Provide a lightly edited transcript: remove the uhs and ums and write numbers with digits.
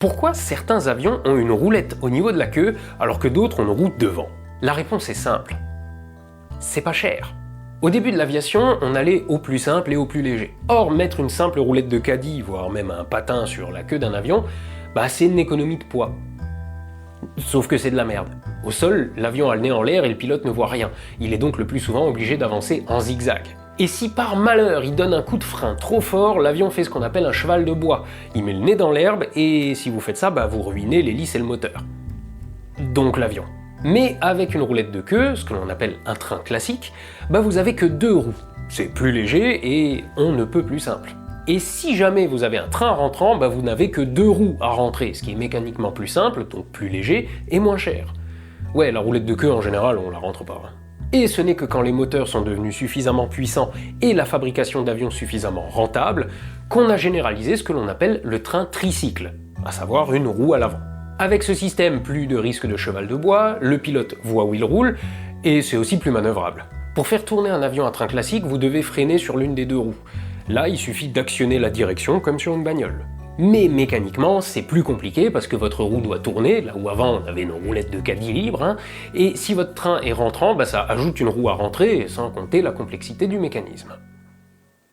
Pourquoi certains avions ont une roulette au niveau de la queue alors que d'autres ont une roue devant? La réponse est simple. C'est pas cher. Au début de l'aviation, on allait au plus simple et au plus léger. Or, mettre une simple roulette de caddie, voire même un patin sur la queue d'un avion, c'est une économie de poids. Sauf que c'est de la merde. Au sol, l'avion a le nez en l'air et le pilote ne voit rien. Il est donc le plus souvent obligé d'avancer en zigzag. Et si par malheur il donne un coup de frein trop fort, l'avion fait ce qu'on appelle un cheval de bois. Il met le nez dans l'herbe et si vous faites ça, vous ruinez l'hélice et le moteur. Donc l'avion. Mais avec une roulette de queue, ce que l'on appelle un train classique, vous avez que 2 roues. C'est plus léger et on ne peut plus simple. Et si jamais vous avez un train rentrant, vous n'avez que 2 roues à rentrer, ce qui est mécaniquement plus simple, donc plus léger et moins cher. Ouais, la roulette de queue en général, on la rentre pas. Et ce n'est que quand les moteurs sont devenus suffisamment puissants et la fabrication d'avions suffisamment rentable qu'on a généralisé ce que l'on appelle le train tricycle, à savoir une roue à l'avant. Avec ce système, plus de risque de cheval de bois, le pilote voit où il roule, et c'est aussi plus manœuvrable. Pour faire tourner un avion à train classique, vous devez freiner sur l'une des 2 roues. Là, il suffit d'actionner la direction comme sur une bagnole. Mais mécaniquement, c'est plus compliqué parce que votre roue doit tourner, là où avant on avait une roulette de caddie libre, et si votre train est rentrant, ça ajoute une roue à rentrer, sans compter la complexité du mécanisme.